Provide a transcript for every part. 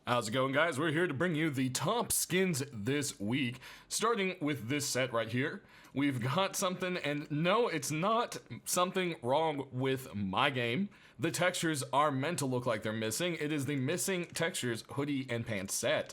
How's it going, guys? We're here to bring you the top skins this week, starting with this set right here. We've got something, and no, it's not something wrong with my game. The textures are meant to look like they're missing. It is the Missing Textures hoodie and pants set.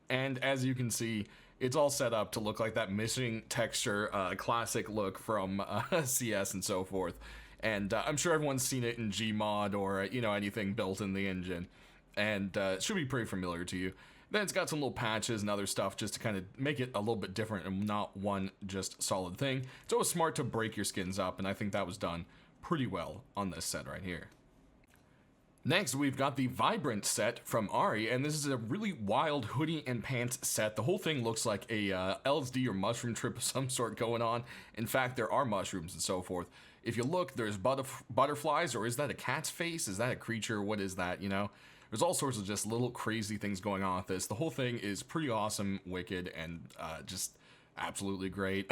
And as you can see, it's all set up to look like that Missing Texture classic look from CS and so forth. And I'm sure everyone's seen it in Gmod or, anything built in the engine. And it should be pretty familiar to you. Then it's got some little patches and other stuff just to kind of make it a little bit different and not one just solid thing. It's always smart to break your skins up, and I think that was done pretty well on this set right here. Next, we've got the Vibrant set from Ari, and this is a really wild hoodie and pants set. The whole thing looks like a LSD or mushroom trip of some sort going on. In fact, there are mushrooms and so forth. If you look, there's butterflies, or is that a cat's face? Is that a creature? What is that, There's all sorts of just little crazy things going on with this. The whole thing is pretty awesome, wicked, and just absolutely great.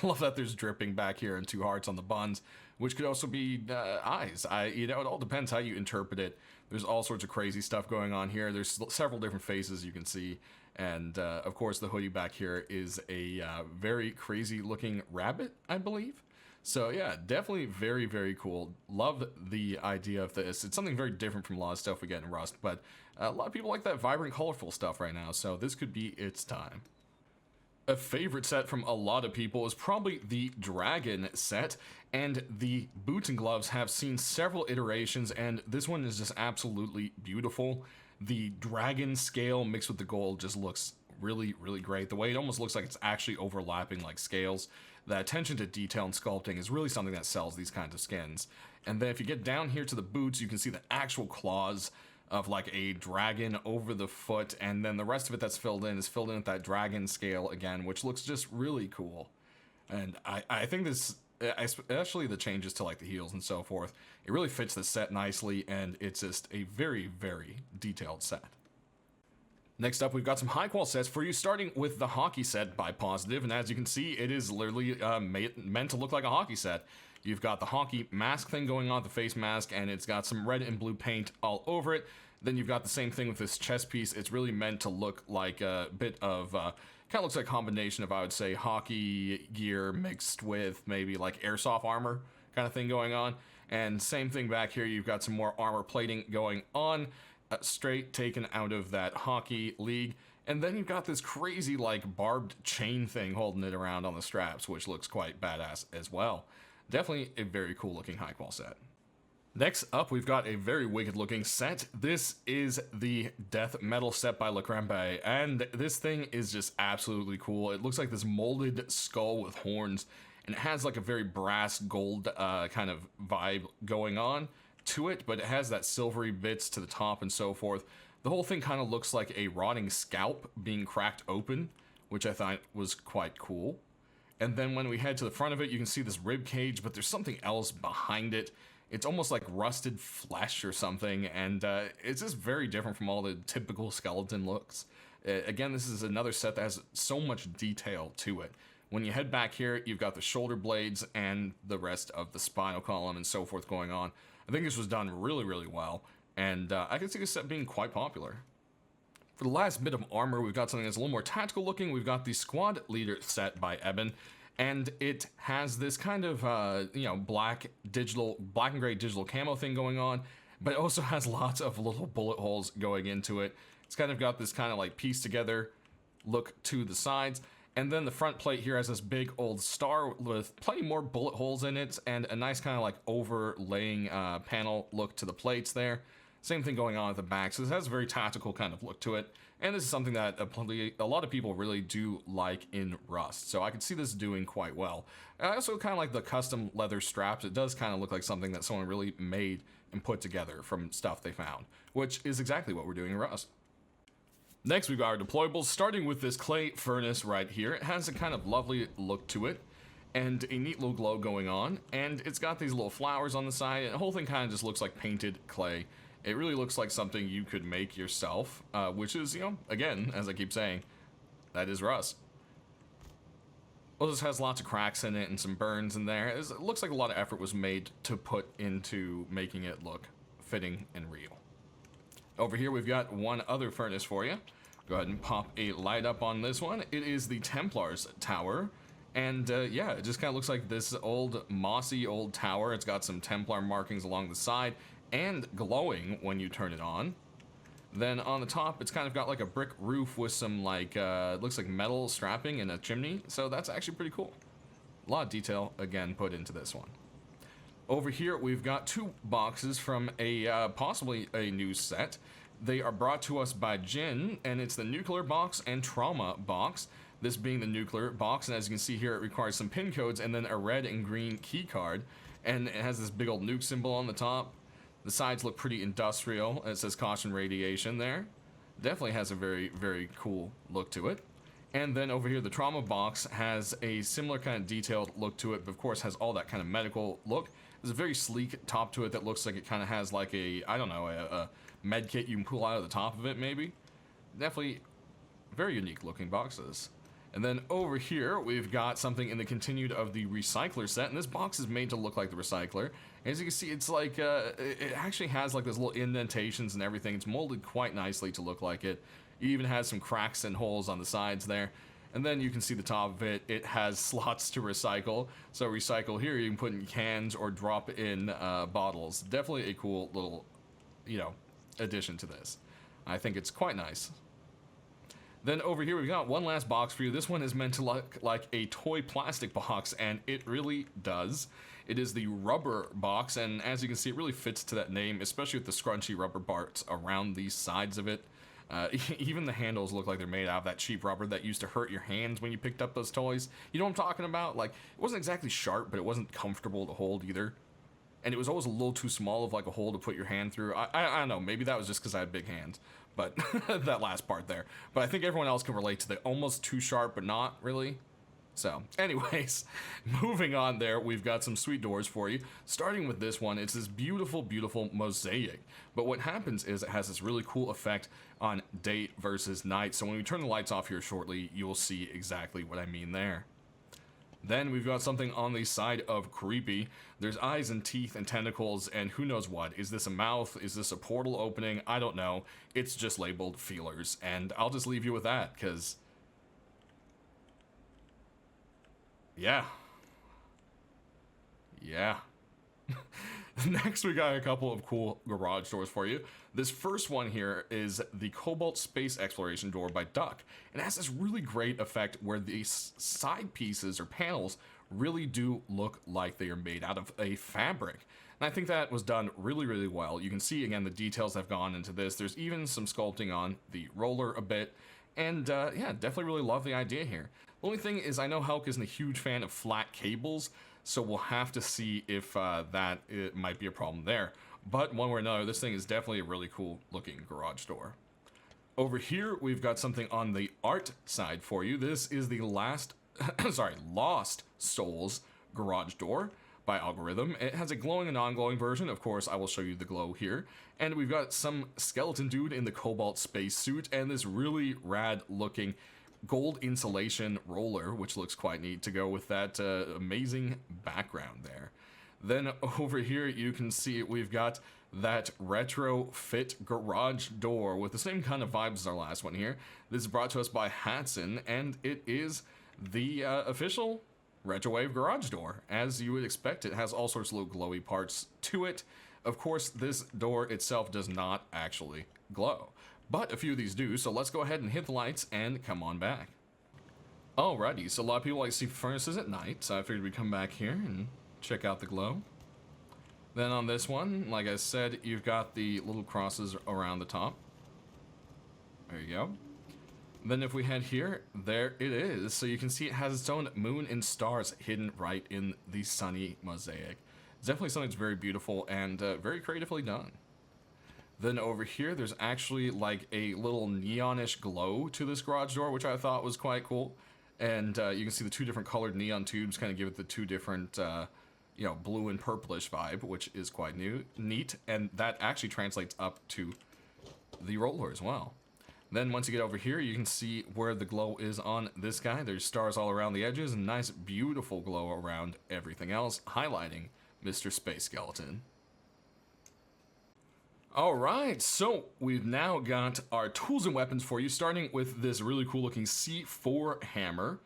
Love that there's dripping back here and two hearts on the buns, which could also be eyes. It all depends how you interpret it. There's all sorts of crazy stuff going on here. There's several different faces you can see. And of course, the hoodie back here is a very crazy looking rabbit, I believe. So yeah, definitely very, very cool. Love the idea of this. It's something very different from a lot of stuff we get in Rust, but a lot of people like that vibrant, colorful stuff right now, so this could be its time. A favorite set from a lot of people is probably the Dragon set, and the boots and gloves have seen several iterations, and this one is just absolutely beautiful. The dragon scale mixed with the gold just looks really, really great. The way it almost looks like it's actually overlapping like scales. The attention to detail and sculpting is really something that sells these kinds of skins. And then if you get down here to the boots, you can see the actual claws of like a dragon over the foot, and then the rest of it that's filled in is filled in with that dragon scale again, which looks just really cool. And I think this, especially the changes to like the heels and so forth, it really fits the set nicely, and it's just a very, very detailed set. Next up, we've got some high-quality sets for you, starting with the hockey set by Positive, and as you can see, it is literally meant to look like a hockey set. You've got the hockey mask thing going on, the face mask, and it's got some red and blue paint all over it. Then you've got the same thing with this chest piece. It's really meant to look like a bit of, kind of looks like a combination of, I would say, hockey gear mixed with maybe like airsoft armor kind of thing going on. And same thing back here, you've got some more armor plating going on. Straight taken out of that hockey league, and then you've got this crazy like barbed chain thing holding it around on the straps, which looks quite badass as well. Definitely a very cool looking high qual set. Next up, we've got a very wicked looking set. This is the death metal set by Lacrembe, and this thing is just absolutely cool. It looks like this molded skull with horns, and it has like a very brass gold kind of vibe going on to it, but it has that silvery bits to the top and so forth. The whole thing kind of looks like a rotting scalp being cracked open, which I thought was quite cool. And then when we head to the front of it, you can see this rib cage, but there's something else behind it. It's almost like rusted flesh or something, and it's just very different from all the typical skeleton looks. Again, this is another set that has so much detail to it. When you head back here, you've got the shoulder blades and the rest of the spinal column and so forth going on. I think this was done really, really well, and I can see this set being quite popular. For the last bit of armor, we've got something that's a little more tactical looking. We've got the Squad Leader set by Eben, and it has this kind of, black and gray digital camo thing going on, but it also has lots of little bullet holes going into it. It's kind of got this kind of like pieced together look to the sides. And then the front plate here has this big old star with plenty more bullet holes in it and a nice kind of like overlaying panel look to the plates there. Same thing going on at the back. So this has a very tactical kind of look to it. And this is something that a lot of people really do like in Rust. So I could see this doing quite well. I also kind of like the custom leather straps. It does kind of look like something that someone really made and put together from stuff they found, which is exactly what we're doing in Rust. Next, we've got our deployables, starting with this clay furnace right here. It has a kind of lovely look to it, and a neat little glow going on, and it's got these little flowers on the side, and the whole thing kind of just looks like painted clay. It really looks like something you could make yourself, which is, again, as I keep saying, that is Rust. Well, this has lots of cracks in it and some burns in there. It looks like a lot of effort was made to put into making it look fitting and real. Over here, we've got one other furnace for you. Go ahead and pop a light up on this one. It is the Templar's Tower. And yeah, it just kind of looks like this old, mossy old tower. It's got some Templar markings along the side and glowing when you turn it on. Then on the top, it's kind of got like a brick roof with some like, looks like metal strapping and a chimney. So that's actually pretty cool. A lot of detail, again, put into this one. Over here, we've got two boxes from a possibly a new set. They are brought to us by Jin, and it's the Nuclear Box and Trauma Box. This being the Nuclear Box, and as you can see here, it requires some pin codes and then a red and green key card. And it has this big old nuke symbol on the top. The sides look pretty industrial. It says caution radiation there. Definitely has a very, very cool look to it. And then over here, the Trauma Box has a similar kind of detailed look to it, but of course has all that kind of medical look. There's a very sleek top to it that looks like it kind of has like a, I don't know, a med kit you can pull out of the top of it maybe. Definitely very unique looking boxes. And then over here, we've got something in the continued of the Recycler set, and this box is made to look like the Recycler. As you can see, it's like, it actually has like those little indentations and everything. It's molded quite nicely to look like it. It even has some cracks and holes on the sides there. And then you can see the top of it. It has slots to recycle. So recycle here, you can put in cans or drop in bottles. Definitely a cool little, you know, addition to this. I think it's quite nice. Then over here, we've got one last box for you. This one is meant to look like a toy plastic box, and it really does. It is the rubber box, and as you can see, it really fits to that name, especially with the scrunchy rubber parts around the sides of it. Even the handles look like they're made out of that cheap rubber that used to hurt your hands when you picked up those toys. You know what I'm talking about? Like, it wasn't exactly sharp, but it wasn't comfortable to hold either. And it was always a little too small of like a hole to put your hand through. I don't know, maybe that was just because I had big hands. But that last part there. But I think everyone else can relate to the almost too sharp, but not really. So, anyways, moving on there, we've got some sweet doors for you. Starting with this one, it's this beautiful, beautiful mosaic. But what happens is it has this really cool effect on day versus night. So when we turn the lights off here shortly, you'll see exactly what I mean there. Then we've got something on the side of creepy. There's eyes and teeth and tentacles and who knows what. Is this a mouth? Is this a portal opening? I don't know. It's just labeled feelers. And I'll just leave you with that because... yeah. Next, we got a couple of cool garage doors for you. This first one here is the Cobalt Space Exploration door by Duck. It has this really great effect where the side pieces or panels really do look like they are made out of a fabric. And I think that was done really, really well. You can see, again, the details have gone into this. There's even some sculpting on the roller a bit. And yeah, definitely really love the idea here. The only thing is I know Hulk isn't a huge fan of flat cables, so we'll have to see if it might be a problem there. But one way or another, this thing is definitely a really cool looking garage door. Over here, we've got something on the art side for you. This is the Lost Souls garage door by Algorithm. It has a glowing and non-glowing version. Of course, I will show you the glow here. And we've got some skeleton dude in the Cobalt space suit and this really rad looking gold insulation roller, which looks quite neat to go with that amazing background there. Then over here you can see we've got that retro fit garage door with the same kind of vibes as our last one here. This is brought to us by Hatson, and it is the official Retrowave garage door. As you would expect, it has all sorts of little glowy parts to it. Of course, this door itself does not actually glow, but a few of these do, so let's go ahead and hit the lights and come on back. Alrighty, so a lot of people like to see furnaces at night, so I figured we'd come back here and check out the glow. Then on this one, like I said, you've got the little crosses around the top. There you go. Then if we head here, there it is. So you can see it has its own moon and stars hidden right in the sunny mosaic. It's definitely something that's very beautiful and very creatively done. Then over here, there's actually like a little neonish glow to this garage door, which I thought was quite cool. And you can see the two different colored neon tubes kind of give it the two different, you know, blue and purplish vibe, which is quite neat. And that actually translates up to the roller as well. Then once you get over here, you can see where the glow is on this guy. There's stars all around the edges and nice, beautiful glow around everything else, highlighting Mr. Space Skeleton. Alright, so we've now got our tools and weapons for you, starting with this really cool looking C4 hammer.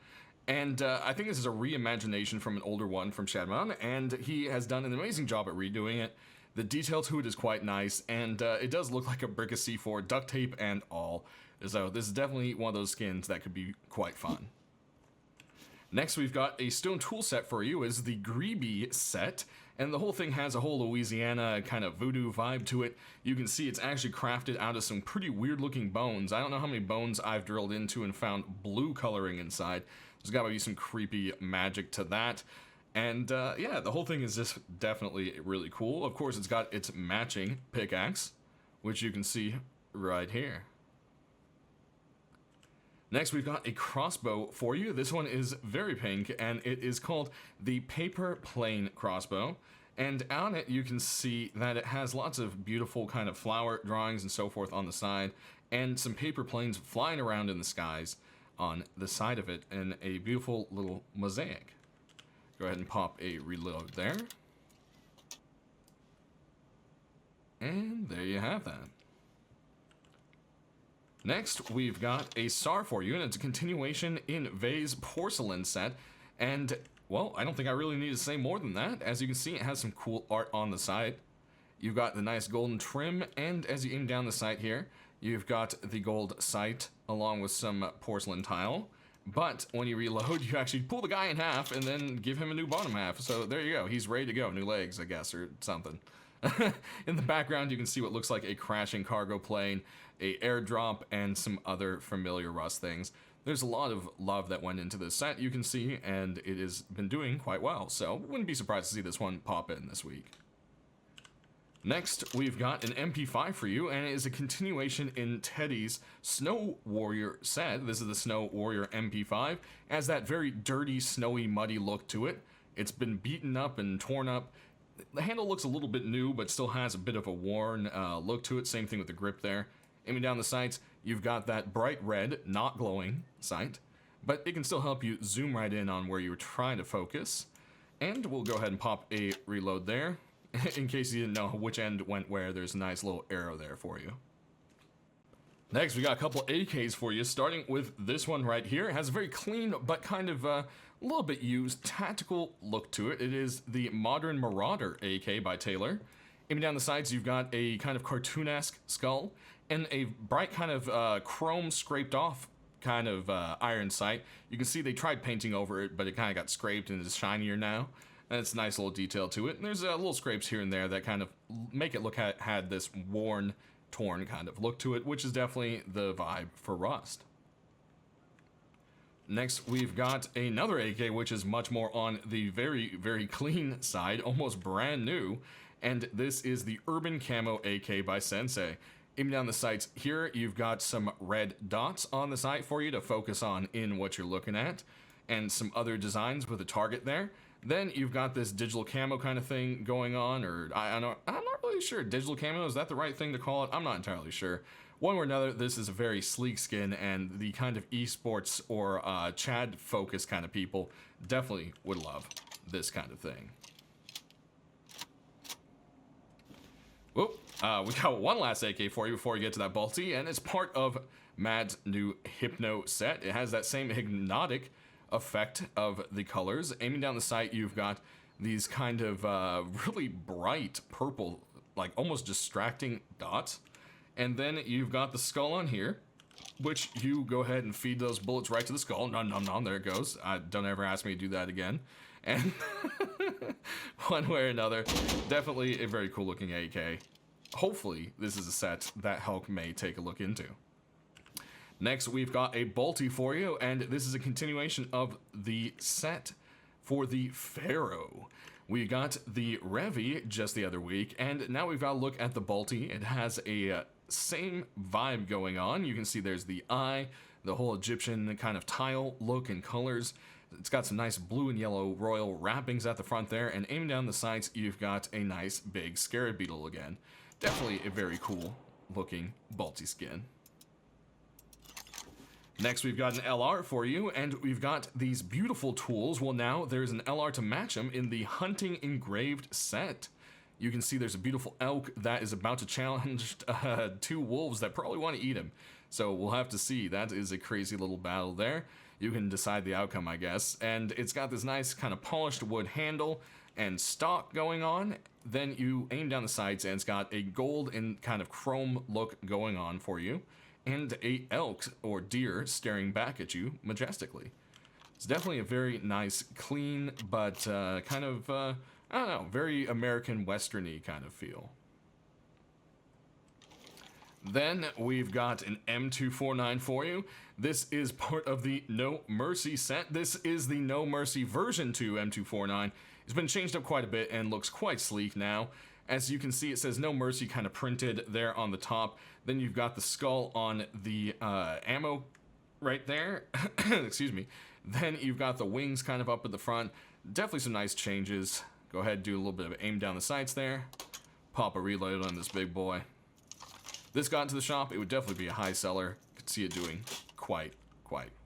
And I think this is a reimagination from an older one from Shadman, and he has done an amazing job at redoing it. The detail to it is quite nice, and it does look like a brick of C4, duct tape and all. So this is definitely one of those skins that could be quite fun. Next, we've got a stone tool set for you, is the Greeby set, and the whole thing has a whole Louisiana kind of voodoo vibe to it. You can see it's actually crafted out of some pretty weird looking bones. I don't know how many bones I've drilled into and found blue coloring inside. There's gotta be some creepy magic to that. And yeah, the whole thing is just definitely really cool. Of course, it's got its matching pickaxe, which you can see right here. Next, we've got a crossbow for you. This one is very pink, and it is called the Paper Plane Crossbow. And on it, you can see that it has lots of beautiful kind of flower drawings and so forth on the side, and some paper planes flying around in the skies on the side of it in a beautiful little mosaic. Go ahead and pop a reload there. And there you have that. Next, we've got a SAR for you, and it's a continuation in Vay's porcelain set. And, well, I don't think I really need to say more than that. As you can see, it has some cool art on the side. You've got the nice golden trim, and as you aim down the sight here, you've got the gold sight along with some porcelain tile. But when you reload, you actually pull the guy in half and then give him a new bottom half. So there you go. He's ready to go. New legs, I guess, or something. In the background, you can see what looks like a crashing cargo plane, a airdrop, and some other familiar Rust things. There's a lot of love that went into this set, you can see, and it has been doing quite well. So wouldn't be surprised to see this one pop in this week. Next, we've got an MP5 for you, and it is a continuation in Teddy's Snow Warrior set. This is the Snow Warrior MP5. It has that very dirty, snowy, muddy look to it. It's been beaten up and torn up. The handle looks a little bit new, but still has a bit of a worn look to it. Same thing with the grip there. Aiming down the sights, you've got that bright red, not glowing sight, but it can still help you zoom right in on where you're trying to focus. And we'll go ahead and pop a reload there. In case you didn't know which end went where, there's a nice little arrow there for you. Next, we got a couple AKs for you, starting with this one right here. It has a very clean, but kind of a little bit used tactical look to it. It is the Modern Marauder AK by Taylor. Aiming down the sides, you've got a kind of cartoonesque skull and a bright kind of chrome scraped off kind of iron sight. You can see they tried painting over it, but it kind of got scraped and is shinier now. And it's a nice little detail to it. And there's little scrapes here and there that kind of make it look had this worn, torn kind of look to it, which is definitely the vibe for Rust. Next, we've got another AK, which is much more on the very, very clean side, almost brand new. And this is the Urban Camo AK by Sensei. Aiming down the sights here, you've got some red dots on the sight for you to focus on in what you're looking at, and some other designs with a target there. Then you've got this digital camo kind of thing going on, or I'm not really sure. Digital camo, is that the right thing to call it? I'm not entirely sure. One way or another, this is a very sleek skin, and the kind of esports or Chad focus kind of people definitely would love this kind of thing. Whoop. We got one last AK for you before we get to that balti, and it's part of Mad's new Hypno set. It has that same hypnotic effect of the colors. Aiming down the sight, you've got these kind of really bright purple, like almost distracting dots. And then you've got the skull on here, which you go ahead and feed those bullets right to the skull. Nom, nom, nom, there it goes. Don't ever ask me to do that again. And one way or another, definitely a very cool looking AK. Hopefully, this is a set that Hulk may take a look into. Next, we've got a balti for you, and this is a continuation of the set for the Pharaoh. We got the Revi just the other week, and now we've got to look at the balti. It has a same vibe going on. You can see there's the eye, the whole Egyptian kind of tile look and colors. It's got some nice blue and yellow royal wrappings at the front there, and aiming down the sides, you've got a nice big scarab beetle again. Definitely a very cool looking balti skin. Next, we've got an LR for you, and we've got these beautiful tools. Well, now there's an LR to match them in the Hunting Engraved set. you can see there's a beautiful elk that is about to challenge 2 wolves that probably want to eat him. So we'll have to see. That is a crazy little battle there. You can decide the outcome, I guess. And it's got this nice kind of polished wood handle and stock going on. Then you aim down the sights and it's got a gold and kind of chrome look going on for you. And a elk or deer staring back at you majestically. It's definitely a very nice, clean, but kind of, I don't know, very American Western-y kind of feel. Then we've got an M249 for you. This is part of the No Mercy set. This is the No Mercy version 2 M249. It's been changed up quite a bit and looks quite sleek now. As you can see, it says No Mercy kind of printed there on the top. Then you've got the skull on the ammo right there. Excuse me. Then you've got the wings kind of up at the front. Definitely some nice changes. Go ahead and do a little bit of aim down the sights there. Pop a reload on this big boy. This got into the shop, it would definitely be a high seller. Could see it doing quite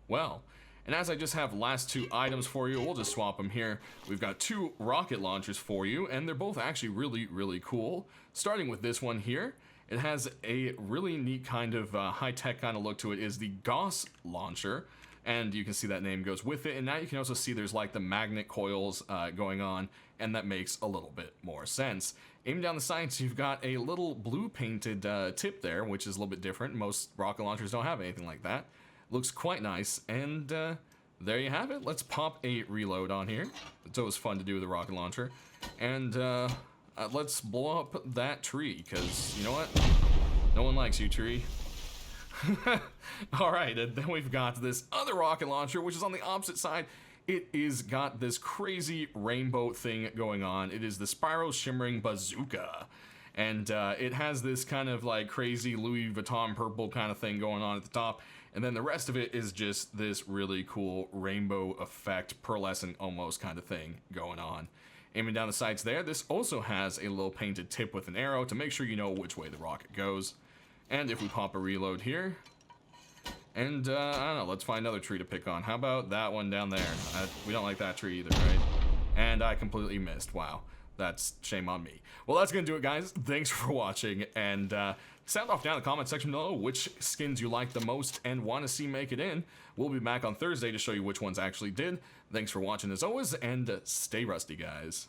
well. And as I just have last 2 items for you, we'll just swap them here. We've got 2 rocket launchers for you, and they're both actually really cool. Starting with this one here, it has a really neat kind of high-tech kind of look to it. Is the Guass launcher, and you can see that name goes with it. And now you can also see there's like the magnet coils going on, and that makes a little bit more sense. Aiming down the sights, you've got a little blue painted tip there, which is a little bit different. Most rocket launchers don't have anything like that. Looks quite nice, and there you have it. Let's pop a reload on here. It's always fun to do with a rocket launcher. And let's blow up that tree, because you know what? No one likes you, tree. Alright, and then we've got this other rocket launcher, which is on the opposite side. It is got this crazy rainbow thing going on. It is the Spiral Shimmering Bazooka. And it has this kind of like crazy Louis Vuitton purple kind of thing going on at the top. And then the rest of it is just this really cool rainbow effect, pearlescent almost kind of thing going on. Aiming down the sights there, this also has a little painted tip with an arrow to make sure you know which way the rocket goes. And if we pop a reload here, and I don't know, let's find another tree to pick on. How about that one down there? We don't like that tree either, right? And I completely missed. Wow, that's shame on me. Well, that's gonna do it, guys. Thanks for watching, and sound off down in the comment section below which skins you like the most and want to see make it in. We'll be back on Thursday to show you which ones actually did. Thanks for watching as always, and stay rusty, guys.